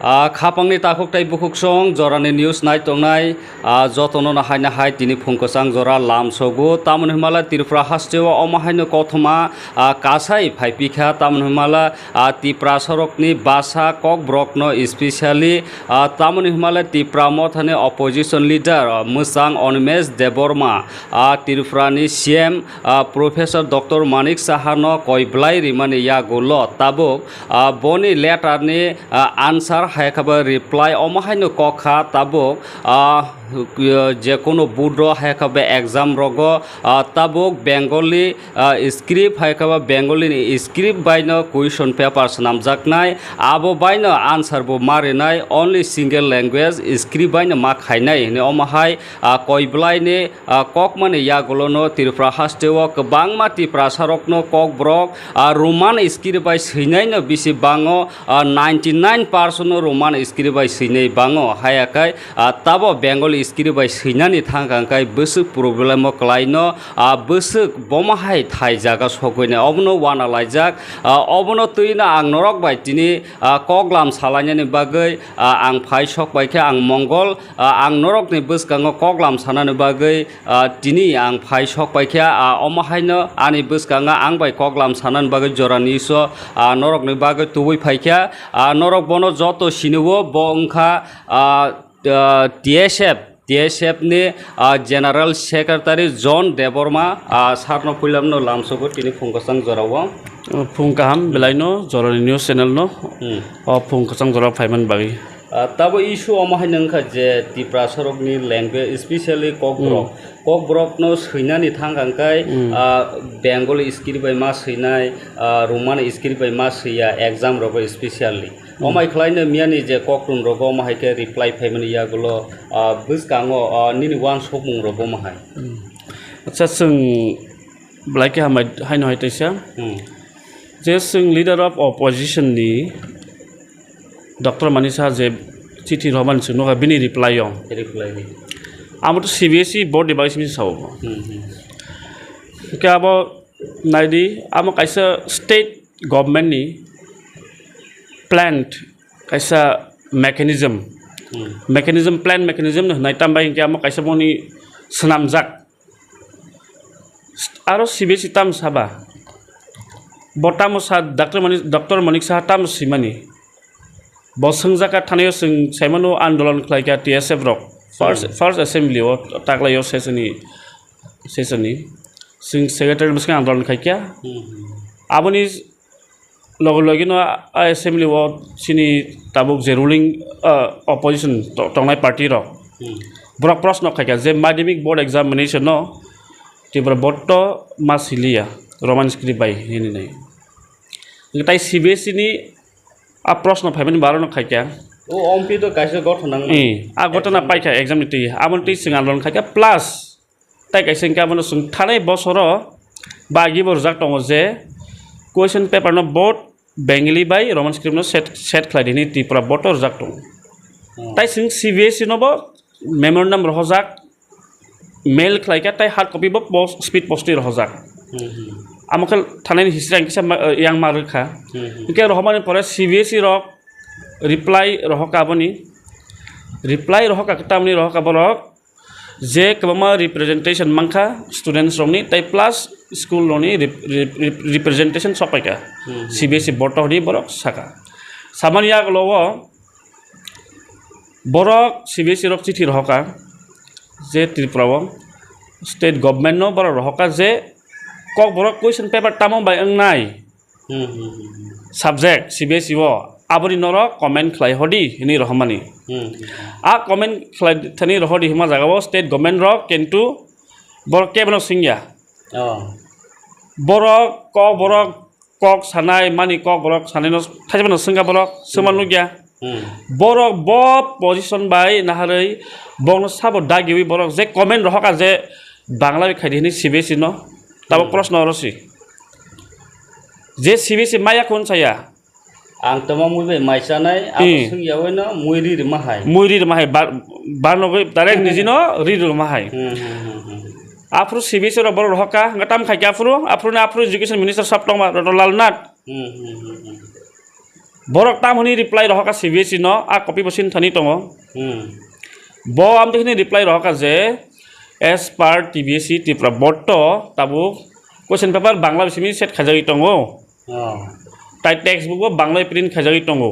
Khapangni takuktai bukuksong jorani news nai tongnai jotono na haina hai tini phungkosang jora lam sogu tamon himala Tripura hastewa omahaino kothoma kasai phaipikha tamon himala Tripura sorokni basa kok brokno especially tamon himala Tripura mothane opposition leader Musang Onmesh Deborma Tripurani CM Professor Dr. Manik Sahano koiblai rimani yagulo tabuk boni letter ni answer haikaba reply omahaino kokha tabuk যে কোনো বুড্র হাইকাবে exam রগ তাবুক Bengali script হাইকাবা Bengali script বাইনো question papers নামজাকনাই আবো বাইনো আনসার বো মারিনাই অনলি সিঙ্গেল ল্যাঙ্গুয়েজ স্ক্রিপ্ট বাইনো মা খাইনাই নে অমাহাই কইব্লাইনে কক মানে ইয়াগুলোনো Tripura হাস্টেও গোবাংমা Tripura সারকনো কক ব্রক রোমান স্ক্রিপ্ট বাই সৈনাইনো বিসি বাঙো 99% রোমান স্ক্রিপ্ট বাই সৈনাই বাঙো হায়াকাই তাবো বেঙ্গলি स्क्रिप्ट बाय सैनानि थांगांखाय बोसोक प्रब्लेम क्लाइनो बोसोक बमाहाय थाइ जागा सगैनो अबनो वाना लाइजाक अबनो तैनो आं नरक बाय तिनि कगलाम सालायनायनि बागै आं फाइ सकबायखे आं मंगल आं नरकनि बोसगाङाव कगलाम सानानि बागै तिनि आं फाइ सकबायखे अमाहायनो आनि बोसगाङा आं बाय कगलाम सानानि बागै जरानिस नरकनि बागै तुबै फाइखे नरक बनो जत सिनुवो बंखा TSF ni General Secretary John Deborma sarno pulamno lamsogo tini phungkasang jorawo phungkaham belaino jorani news channel no phungkasang jora phaiman bagi tabo issue omahay nangkha je Tripura sorokni language especially kokbrok no seinani thangangkai Bengali script by ma seinai Roman script by ma seiya exam rogo especially omai khlaino miani je kokrun rogo omai ke reply phaimani yagulo buskango nini wan sopmung rogo mahai acha sung blaike hamai haino haitaisa je sung leader of opposition ni Dr. Manisa je chithi roman suno ka bini reply yong ni amto CBSE board device mi saw ke abo naidi amo kaisa state government ni planned kaisa mechanism plan mechanism no nai tambai ke amo kaisa boni snamjak aro CBSE tam saba botamo sa Dr. Manik Saha tam simani বসংজাকা থানায় সং সাইমানো আন্দোলন খাইকা TSF রক first assembly ও তাকলায়ো সেশননি সং সেক্রেটারি বসকা আন্দোলন খাইকা আবনি লগলগিনো অ্যাসেম্বলি ও সিনি তাবুক যে রুলিং অপোজিশন টংনাই পার্টি রক ব্রক প্রশ্ন খাইকা যে মাধ্যমিক বোর্ড এক্সামিনেশন ন টিব্রা বট্ট মাসিলিয়া রোমান স্ক্রিপ্ট বাই হিনি নাই তাই CBSE ni प्रश्न फाइबनि बारनो खाइका ओ ओमपी तो काइसे गठन गठना पाइका एग्जाम नि आमन्ति सिंग आन्दोलन खाइका प्लस ताइ काइसे गाबनो सुं थानाय बसर बागि बरजाक दङ जे क्वेश्चन पेपर न board Bengali by Roman script न सेट खालायदिनि Tripura बोर्ड रजाक दङ ताइ सिंग CBSE नबो मेमोरेन्डाम रहजाक मेल खालायका ताइ हार्ड कपि बो स्पीड पोस्टि रहजाक আমাকে থানায় হিস্ট্রি আংকিসা ইয়াং মারখা ইকে রহমানি পরে CBSE রক রিপ্লাই রহকা আবনি রিপ্লাই রহকা কতামনি রহকা বরক যে কবমা রিপ্রেজেন্টেশন মাংখা স্টুডেন্টস রমনি তাই প্লাস স্কুল রনি রিপ্রেজেন্টেশন সপাইকা CBSE বর্ত হদি বরক সাকা সামানিয়া লব বরক CBSE রক চিঠি রহকা যে Tripura স্টেট গভর্নমেন্ট ন বরক রহকা যে kok borok question paper tamo by nai subject CBSE wo abori norok comment khlai hodi hini rohmani comment khlai thani rohodi hima jagao state government rok kentu borok kebno singya borok kok sanai mani kok borok sanai no thajbano singa borok semanu gya borok bo position by naharei bongno sabo dagiwi borok je comment rohaka je bangla khaidi hini CBSE no tabo प्रश्न रसी जे CBSE Maya cone saya ang tama muibe maisanai ang sungyawen muiri mahai barno direct nijino riru mahai afro CBSE ro bor hoka ngatam khai afro education minister saptong ma lalnat borok tamhuni reply rohaka CBSE no a copy bosin thani tongo bo amtehni reply rohaka je as per TBSE Tripura board to tabu question paper bangla bisimi set khajagi tongo tai textbook bo bangla print khajagi tongo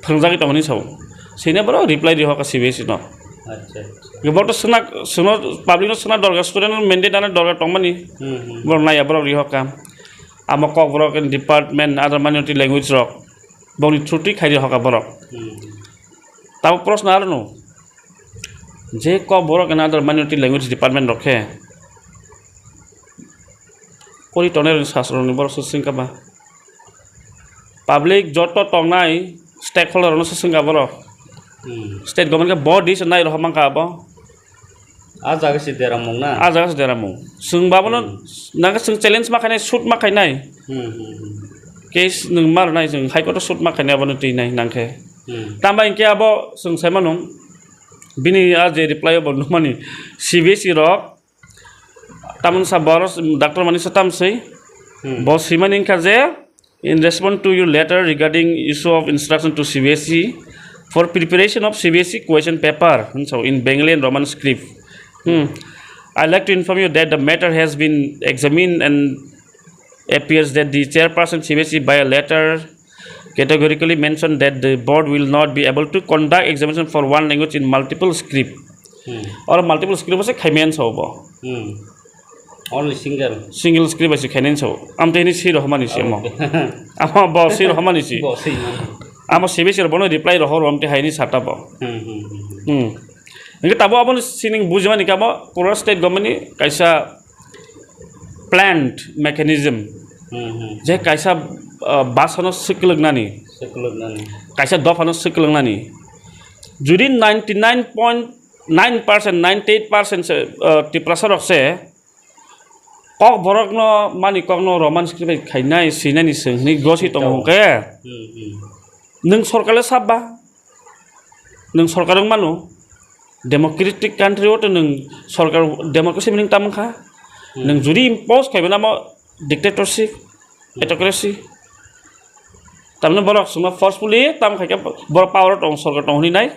phangjagi tongoni sau sine boro reply rohaka CBSE no আচ্ছা বড় সোনা সোনা public সোনা দরকার student মেন্ডেট আনা দরকার টংমানি বড় নাই বড় রিহ কাম আমা কক বড় ডিপার্টমেন্ট আদার মাইনরিটি ল্যাঙ্গুয়েজ রক বনি ছুটি খাইরি হকা বড় তাও প্রশ্ন আর নো যে ক বড় কেন আদার মাইনরিটি ল্যাঙ্গুয়েজ ডিপার্টমেন্ট রখে করি টনের শাস্ত্রনি বড় সুসিংকাবা পাবলিক যত টংনাই স্টেক হোল্ডার ন সুসিংকা বড় state government ka body se nai rohmang ka ba ajaga si deramong na ajaga se deramong sung ba bono naga sung challenge ma khanai shoot ma khainai case nung mar nai sung high court shoot ma khainai bono ti nai nangkhe tamba inke abo sung saimanung bini aje reply bo numani CBSE rok tamun sa boros doctor mani satam sei bo simaning ka je in response to your letter regarding issue of instruction to CBSE for preparation of CBSE question paper so in Bengali and Roman script I'd like to inform you that the matter has been examined and appears that the chairperson CBSE by a letter categorically mentioned that the board will not be able to conduct examination for one language in multiple script or multiple script was a khaimen so only single script was a khainen so am te ni si rohmani si mo ama bo si rohmani si ama CBSE bono reply rohor amte haini sata ba ngi tabo abon sining bujmani ka ba pura state government ni kaisa planned mechanism je kaisa basano siklugnani kaisa dofano siklugnani judi 99.9% 98% ti prasarok se kok borok no mani kok no roman script khainai sinani sing ni gosi tong ke nung sorkale sabba nung sorkarang manu democratic country oto nung sorkar democracy meaning tamkha nung juri impose kaiba namo dictatorship autocracy tamne borok suma forcefully tam khaika bor power tong sorkar tong ni nai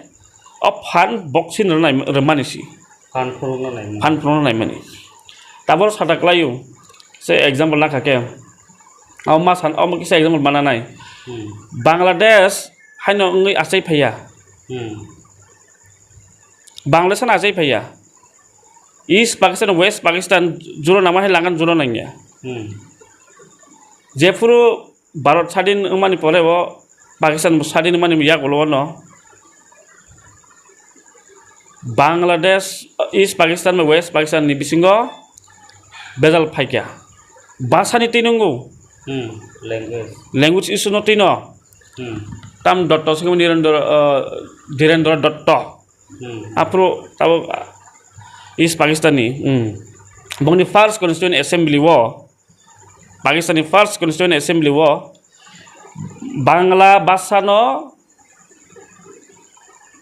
of fan boxing nai remanisi fan pro nai mani tabor sataklayu se example na khake aw ma san aw ma kisa example mana nai Bangladesh haino ngai asai phaya Bangladesh na asai phaya East Pakistan West Pakistan juro nama hai langan juro nangya jefuru Bharat sadin mani pore bo Pakistan sadin mani ya golo no Bangladesh East Pakistan West Pakistan ni bisingo bezal phaikya basani tinungu language issue no tino tam dotto sing direndra dotto apro tabo East Pakistani bongni first constituent assembly wo Pakistani first constituent assembly wo Bangla bhasha no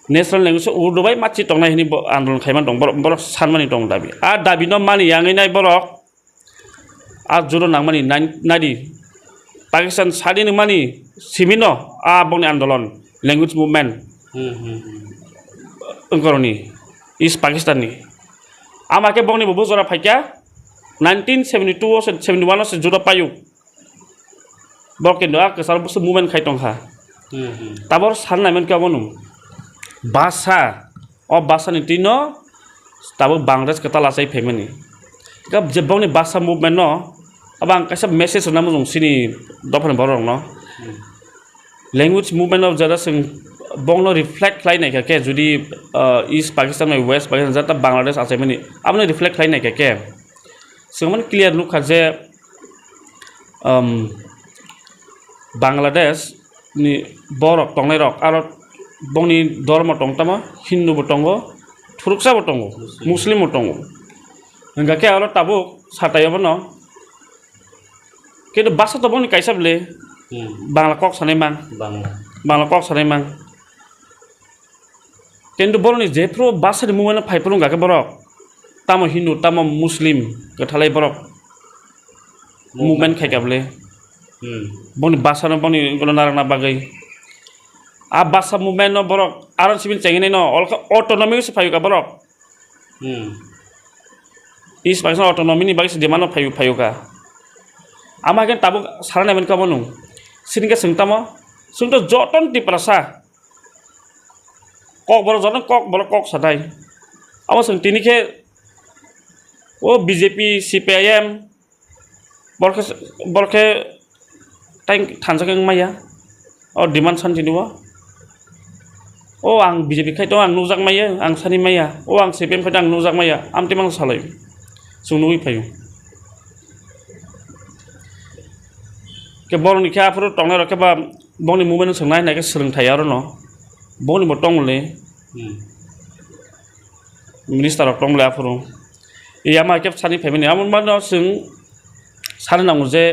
national language urdu bai machi tongnai hini andolon khaiman tong borok sanmani tong dabi a dabi no mani yangai nai borok a juro nangmani nadi Pakistan sadin mani simino a bongni andolon language movement engkoroni East Pakistan ni amake bongni bobo jora phaikya 1972 se 71 se jura payu borkendo a kesal busu movement khaitong ha tabor sanna men ka bonum basa o basa ni tino tabor Bangladesh kata lasai family ka je bongni basa movement no abang kaisa message namu jong sini dophan borong no language movement of jada sing bongno reflect lai nai ke judi East Pakistan mai West Pakistan jata Bangladesh asai mani amne reflect lai nai ke singman clear look je Bangladesh ni borok tongnai rok aro bongni dorma tongtama Hindu botongo thuruksa botongo Muslim botongo nga ke aro tabu satai bono কিন্তু বাসা তো বনি কাইসা বলে Bangla cock সানে mang Bangla cock সানে mang কিন্তু বরনি যেপ্রো বাসার মুমেন ফাইপ্রো গাকে বরক তামো হিন্দু তামো মুসলিম গথালাই বরক movement খাইকা বলে বনি বাসানো বনি গলো নারানা বাগै Abasa movement no borok aron sibil cengin no autonomy se payu ka borok is paisa autonomy ni bagi se demano payu ka ama kan tabu sarana men ka bonung sinike singtamo sungto joton ti prasa kok borok joton borok kok sadai ama sing tinike o BJP CPIM borke tang thansakeng maya o demand san tinwa o ang BJP khai to ang nujak maya ang sani maya o ang CPIM khai ang nujak maya amti mang salai sunui phayu ke borni kha phuru tongnai ro ke ba boni movement sangnai na ke srungthai aro no boni bo tongle minister of tongle phuru iyama ke sani family amon ma no sing sani nang je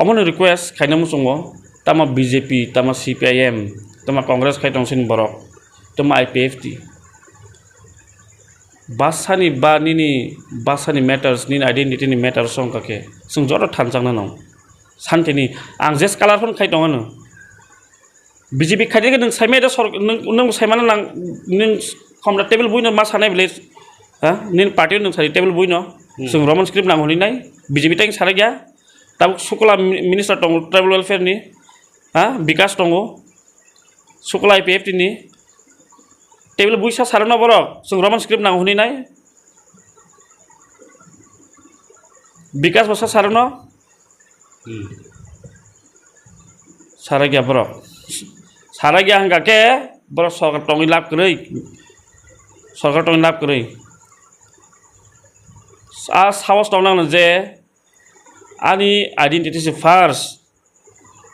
amon request khaina musungo tama BJP tama CPIM tama Congress khai tongsin borok tama IPFT basani matters ni identity ni matters song kake sung joro thanjang na nong santeni ang jes color phon khai tong ano BJP khai de nang saime da sor nang saimana nang nin khomla table buino ma sanai village ha nin party nang sari table buino sung roman script nang honi nai BJP tang sara gya tab sukula minister tong tribal welfare ni ha bikas tongo sukula IPFT ni table buisa sarana borok sung roman script nang honi nai bikas basa sarana saragya borok saragya hangga ke borok sarkar tongi lap krei a sawas tongnang je ani identity se first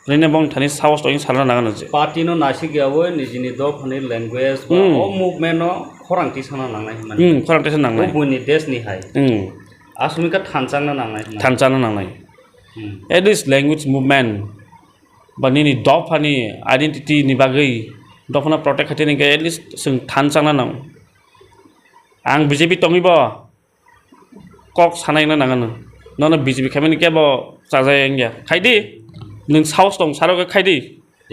rene bong thani sawas tongi sarana nang je party no nasi gawo nijini do phani language ba o movement no khorangti sana nangnai man khorangti sana nangnai buni desh ni hai asumika thanchangna nangnai at least language movement banini dog phani identity ni bagai dokna protect khate ni at least sung thanchangna nang ang BJP tongi bo kok sanai na nangan no BJP khameni ke bo chajai engya khaidi ning saus tong saro ke khaidi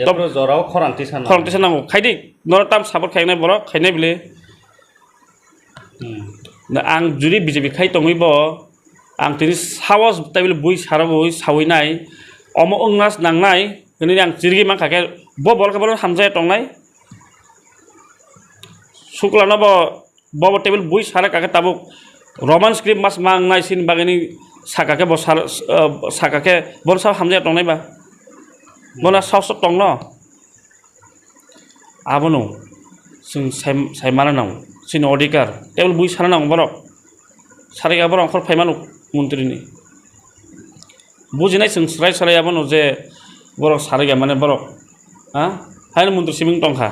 top jorao khorangti sana khaidi no tam support khainai borok khainai bile na ang juri BJP khai tongi bo ang tini sawas table bui saro bui sawi nai omo ongnas nangnai ni ang jirgi mang khake bo bol ka bol hamjai tongnai sukla na bo table bui sara ka tabuk roman script mas mangnai sin bagani sakake bo sakake bol sa hamjai tongnai ba bona saus tongno abono sing saimana nang sin odikar table bui sara nang borok sariga borok khor phaimanu মন্ত্রী নি বুঝিনাই song সরাই সরাই আবনো যে বড় সারিগা মানে বড় হ্যাঁ হাইন মন্ত্রী সিমিং টংখা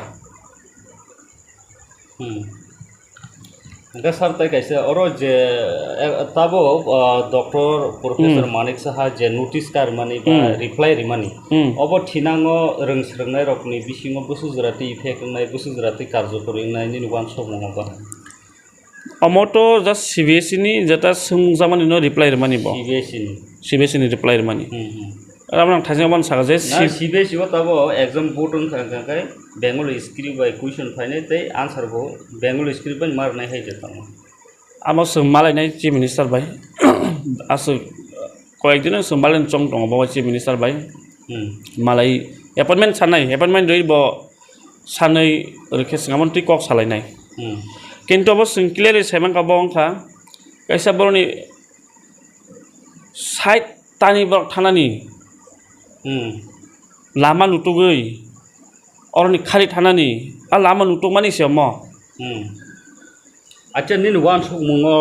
ga sartai kaise oro je tabo doctor professor manik saha je notice kar mani ba reply rimani obo thinango rengsrengnai rokni bisingo busujrati effect nai busujrati karjokori nai ni wan somo ba Amoto just CBSE ni jata sungjaman no reply mani bo CBSE ni reply mani ramang thajing ban saga je CBSE bo tabo exam board on kai bengali script by question phane tei answer go bengali script by mar nai hai jeta amo sung malai nai chief minister bai asu koyekdin sung malai chong tong bo chief minister bai malai appointment doi bo sanai rekhe singamon ti kok salai nai কিন্তু অবশ্য clearly সেমান কাব অংখা কাইসা বরনি site তানি বরক থানানি লামা নুটুগৈ অরনি খালি থানানি আর লামা নুটুক মানি সে ম আচ্ছা নিন one সক মুঙো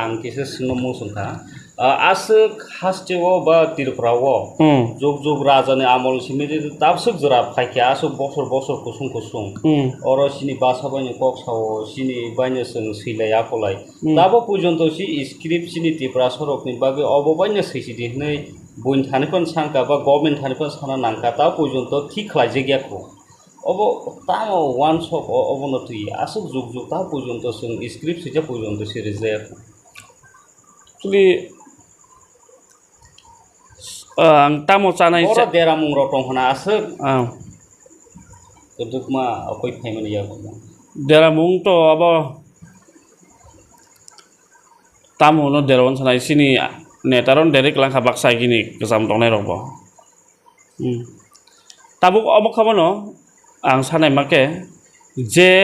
আং কিসে সিনো মুসুনখা asuk hastewo ba tirprawo jog rajani amol simidi tabsuk jora phaikya asuk bosor kusung oro sini basa bani kok sawo sini bani sung silai akolai tabo pujonto si script sini tipra sorok ni bage obo bani sisidi nei buin thanipon sangka ba government thanipon sana nangka ta pujonto thik khlaije gyako obo tamo one shop obo notui asuk jog ta pujonto sung script sija pujonto series actually ang tamo chanai ora deramung rotong hana asuk Untuk ma akoi payment ya ko. deramung to abo tamu no deron sanai sini netaron derek lang habak sai gini kesam tongnai robo tabuk abo kamono ang sanai make je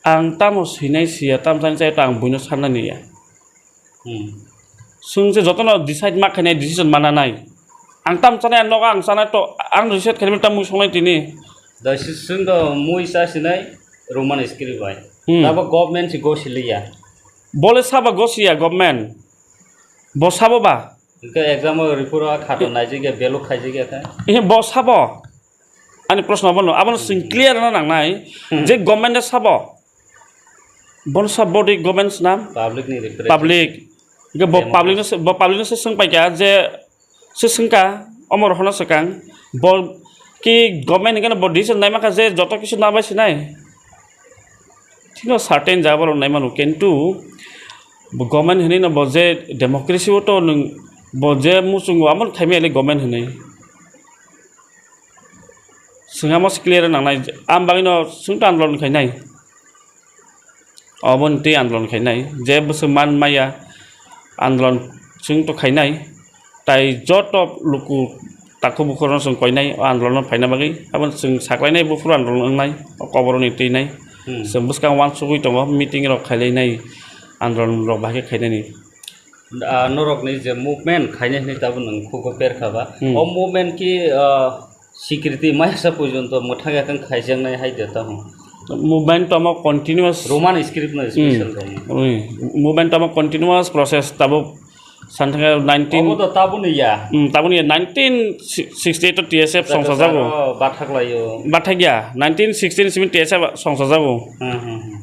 ang tamu sinai sia tam sanai sai tang buino sanani ya sung je jotono decide mak khane decision mananai ang tam sanai nok ang sanai to ang reset khane tamu songai tini Da sisung mui sa sinai Roman script bai. Taba government si go silia. bole saba gosia government bo sabo ba Inka exam report khato nai jige belo khai jige ka. ini bo sabo ani प्रश्न बोनो abon sing clear na nang nai je government sabo bon sabo di government nam Public ni represent. public ge bo public se sing pai ka je se singka omor hono sekang bo ki government ngana bo decision nai maka je joto kisu na bai sinai ঠিক certain যাবার নাই মানু কিন্তু government হনি না বজে democracy তো বজে মুসুঙ্গ আমন Jaime এলে government হনি সিঙ্গামস clear নাংনাই আম বাগিনো সুংটা আন্দোলন খাইনাই অবন্তি আন্দোলন খাইনাই যে বসমান মাইয়া আন্দোলন সুং তো খাইনাই তাই যত লুকু তাকু বুখরন সুং কইনাই আন্দোলন ফাইনা বাগি আমন সুং সাকলাইনাই বুফুর আন্দোলন নাই কবরনি তৈনাই Sembuskan wan sugui tongo meeting rok khailai nai andron rok bahage khailai ni Norok ni je movement khaine ni tabun nang khuko per khaba. O movement ki security mai sa pojonto mothaga kan khaijang nai hai deta hu. movement tamo continuous Roman script na special thong. movement tamo continuous process tabo santhanga 19 Obo to tabun ya. tabuni 1968 to TSF songsa jago Bathak layo. bathagya 1916 simi TSF songsa jago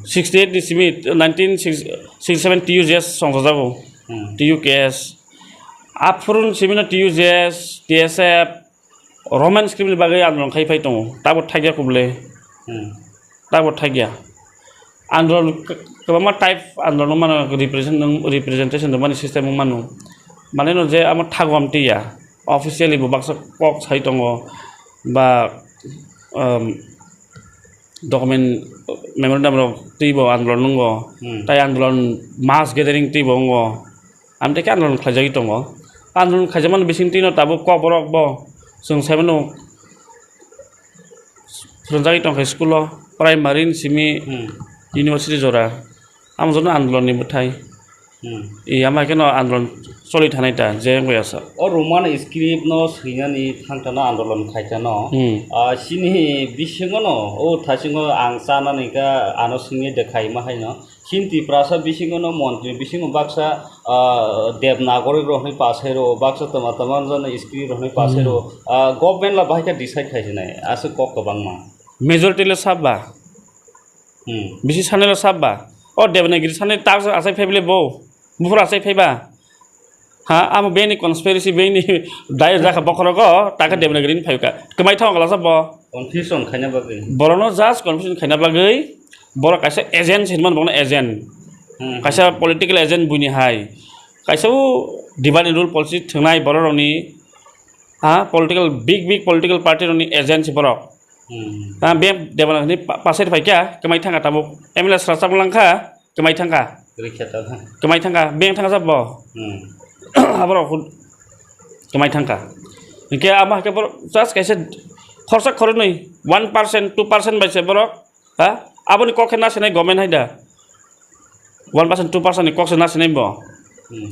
68 di simi 1967 TUJS songsa jago TUKS apurun simi na TUJS TSF Roman script ni bagai andron khai phai tong tabo thagya kuble tabo thagya andron kebama type andron mana representation mana system manu mane no je amar thagwam tiya officially bu baksa kok sai tongo ba document memorandum ro tibo andron ngo tai andron mass gathering tibo ngo amte kan andron khlajagi tongo andron khajaman bising tino tabo kok borok bo sung sebeno Sunjagi tong school primary simi university jora amjono andolon ni buthai e ama keno andolon soli thanai ta je ngoi asa O Roman script no sina ni thangtana andolon khaita no sini bisingo no o thasingo angsana ni ka ano singi dekhai ma hai no sinti prasa bisingo no montri bisingo baksa devnagori rohni pasero baksa tama jan script rohni pasero government la bahika decide khai nai asu kok kabangma majority le sabba bisi sanelo sabba o devnagiri sanai ta asai phebile bo bufur asai pheba ha am beni conspiracy beni dai jaka bokhoro go taka devnagiri phayuka kemai thong gala sabbo confusion khaina bagai borono just confusion khaina bagai boro kaisa agent sinman bono agent kaisa political agent buni hai kaisa divide rule policy thnai boroni ha political big political party roni agent borok be devnagiri pasai phaikia kemai thanga tabuk MLS rasa langkha kemai thangka kemai thangka beng thangka sabbo abro kemai thangka ke ama ke bor just kaisa khorsa khoroi 1% 2% baise borok ha aboni kokhe na senai government haida 1% 2% ni kokse na senai bo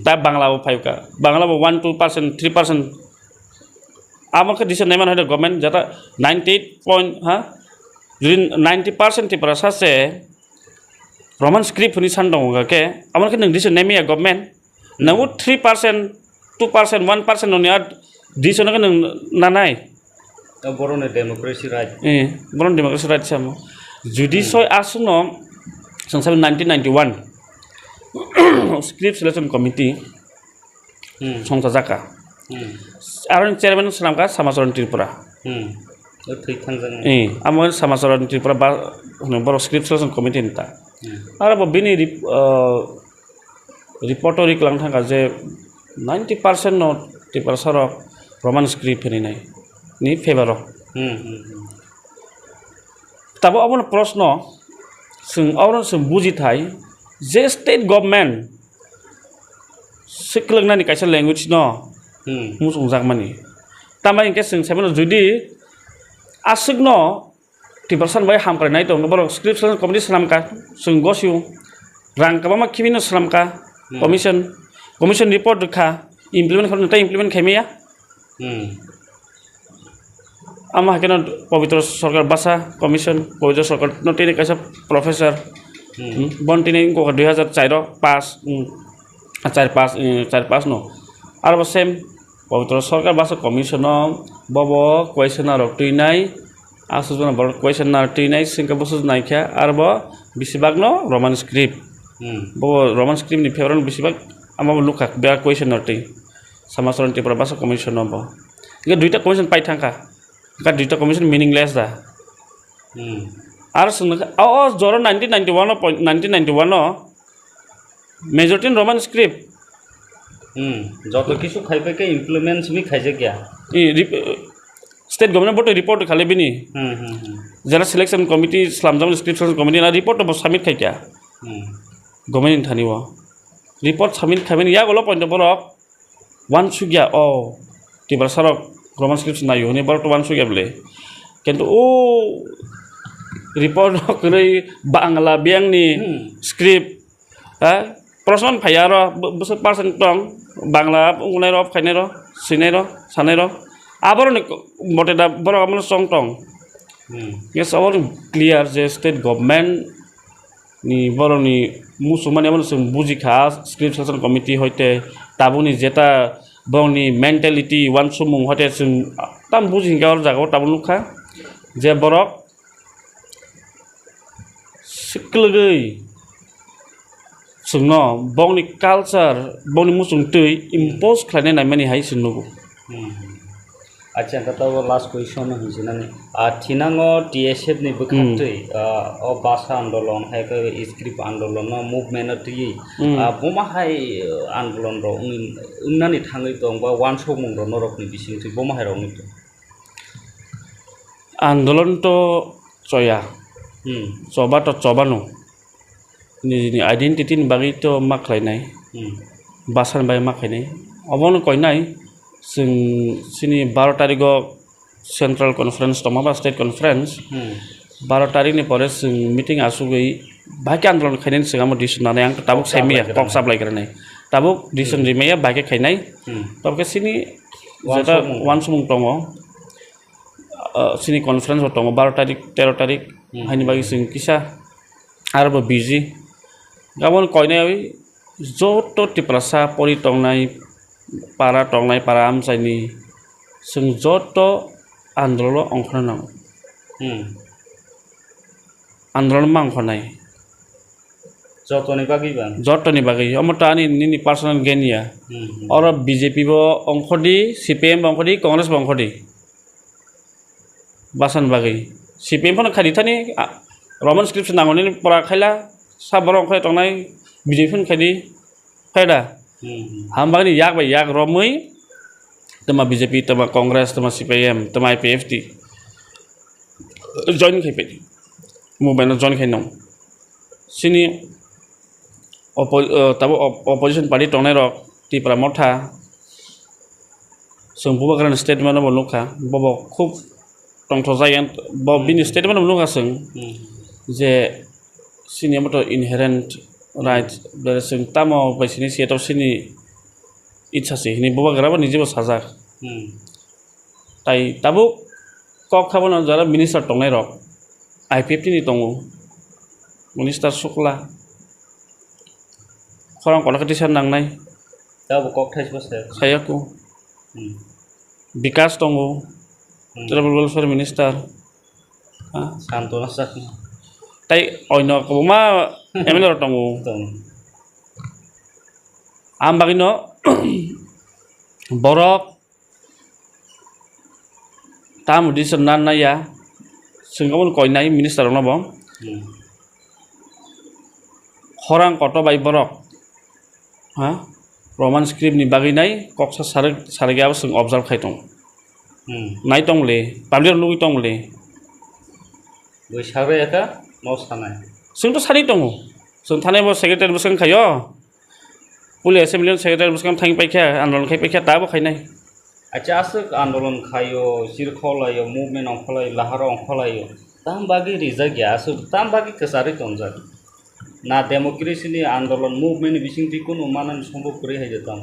ta bangla bo phayuka bangla bo 1 2% 3% amake dise neman haida government jata 98 point ha যদি 90% ti para sase roman script ni sandong ga ke amake nang dise nemi ya government nangu 3% 2% 1% oni ad dise na nang nanai borone democracy right boron democracy right samo judi soy asuno sangsabe 1991 script selection committee songsa jaka aron chairman sanamka samasaran tripura amon samasaran tripura ba boro script selection committee nta ara bo bini reportori klang thanga je 90% no tripura sarok roman script ni nai ni favor tabo amon proshno sung auron sung buji thai je state government siklengna ni kaisa language no musung jakmani tamai ke sung semen judi asugno tibersan bai ham nai tong borok scription committee salamka sung gosiu rang kabama kimino salamka commission report kha implement khon ta implement khaimia ama hakena পবিত্র সরকার বাসা commission পবিত্র সরকার নটিনে কাইসা professor বন্টিনে কো 2004 pass 4 no আর same পবিত্র সরকার বাসা commission Bob কোয়েশনার টুইনাই আসুজন বড় কোয়েশনার টুইনাই সিংকা বসু নাইখা আর ব বেশিরভাগ ন Roman script Bob Roman script নি ফেভারন বেশিরভাগ আমা লুকা বে কোয়েশনার টুই সমাজরণ টিপরা বাসা কমিশন ব ইগে দুইটা কমিশন পাই থাকা ka duita commission meaningless da ar sung joro 1991 no majority roman script যত কিছু খাইবে কে ইমপ্লিমেন্টস মি খাইছে কিয়া state government board report khale bini jara selection committee slamjam scription committee na report to submit khai kya government thani wa report submit khaben ya golo point borok one sugya tibar sarok roman script na yo ni bar to one sugya ble কিন্তু ও report করে Bangla বিয়াং ni script প্রশ্ন fire বসে percent টং Bangla Unai র খাইনাই র Sinai র সানাই র আবার মতে দা বড় আমল সং টং ইয়েস অল ক্লিয়ার যে স্টেট গভর্নমেন্ট নি বড় নি মুসলমান আমল সং বুজি খাস স্ক্রিপ্ট সেকশন কমিটি হইতে তাবুনি যেটা বংনি মেন্টালিটি ওয়ান সুমুং হতে সং তাম বুজি গাওর জাগাও তাবুন খা যে বড় সিকলগৈ sungno bongni culture bongni musung tui impose khlane nai mani hai sunnugo আচ্ছা কথা লাস্ট কোয়েশ্চন হইছে নানি থিনাঙ্গো টিএসএফ নি বখাতই ও ভাষা আন্দোলন হাইকে স্ক্রিপ্ট আন্দোলন মুভমেন্ট টি বমা হাই আন্দোলন র উন্নানি থাঙ্গই দং বা ওয়ান সমুং র নরকনি বিসিং তুই বমা হাই রংনি তো আন্দোলন তো চয়া চবা তো চবানো ni identity ni bagi to maklainai basan bai maklainai obon koinai sini 12 tarigo central conference to maba state conference 12 tarik ni pore meeting asugei baki andolon khainen sigamo decision nai ang tabuk saimia kok supply karanai tabuk decision rimaya baki khainai tabke sini jeta one sumung tongo sini conference tongo 12 tarik 13 tarik haini bagi sing kisa arbo busy gamon koinai joto tiprasa pori tongnai para amsaini sung joto androlo ongkhonang androlo mangkhonai jotoni bagi omotani nini personal genia oro bjp bo ongkhodi cpm ongkhodi congress ongkhodi basan bagi cpm phone khadi thani roman script nangoni pora khaila saborong khai tongnai bjp phone khadi faida hambani yak bai yak romui tama bjp tama congress tama cpm tama ipft join khai pe movement join khai nong sini opposition party tongnai rok tipra motha sungpuba karan statement bo lukha bobo khub tongthojayan bo bini statement bo lukha sung je sini moto inherent right there is some tamo basini seto sini ichha se ni boba garaba nijibo sajak tai tabu kok khabona jara minister tongnai rok ipft ni tongo minister sukla khorang competition nangnai tabu kok thaisbo se sayaku bikas tongo tribal welfare minister santona sakni tai oino kobuma emelo tongo am bagino borok tam decision nan na ya singgamon koinai minister no bom horang koto bai borok roman script ni baginai koksa sarge ab sing observe khai tong nai tong le public lu tong le बैसागो एका मोसानाय जोंथ' सानै दङ जों थानाय secretary बसं खायो पुलि एसेम्बलियाव सेक्रेटारि बसं थांनि पाइखाया आन्दलन खाय पाइखाया दाबो खायनाय अच्छा असक आंदोलन खायो सिरखलायो मुभमेन्ट अंखलायो लाहार अंखलायो ताम बागी रिजा गया असक ताम बागी कसारि तंजा ना डेमोक्रेसी नि आंदोलन मुभमेन्ट बिसिं बिकुन मानन सम्भव करे है जताम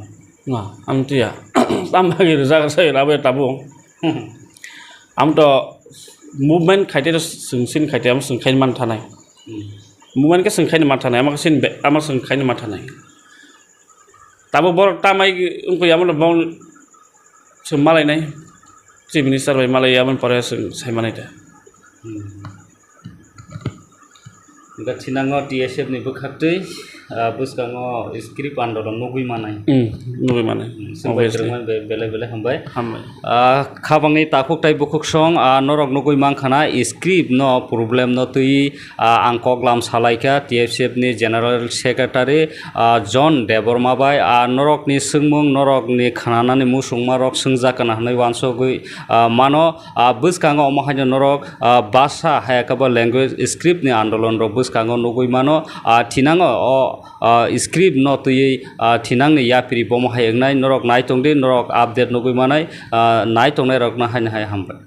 ना आमतिया तामबागी रोजा साय लाबो ताबो आमथ' मुभमेन्ट खायते सोंसिन खायते आम सोंखायनो मान थानाय मुभमेन्ट के सोंखायनो मान थानाय आमा सिन आमा सोंखायनो मान थानाय ताबो बर तामाय उनखौ यामन बाव सों मालायनाय चिफ मिनिस्टार बाय मालाय यामन परे सों सायमानाय दा गथिनांगो टीएसएफ नि बखाक्तै बुसकांगो स्क्रिप्ट आंदोलन नगुइ मानाय नुबाय माने संबायद्रमन बेले बेले हमबाय हामबाय खाबांनि ताखुकटाय बुखुकसं नरक नगुइ मांखाना स्क्रिप्ट न प्रब्लेम न तुइ आंकक लाम सालायका टीएसएफ नि जनरल सेक्रेटारि जन देबरमा बाय नरक नि सोंमुं नरक नि खानानानि मुसुंमा रक सोंजाकाना हनै वानसगुइ मानो बुसकांगो अमाहाय नरक भाषा हायाकाबा लैंग्वेज स्क्रिप्ट नि आंदोलन रो बुसकांगो नगुइ मानो थिनांगो स्क्रिप्ट न तुइ थिनांनि यापिरि बमहाय नाय नरक नायतंदि नरक आपडेट नगुइ मानाय नायतंनाय रक ना हाय हामबाय।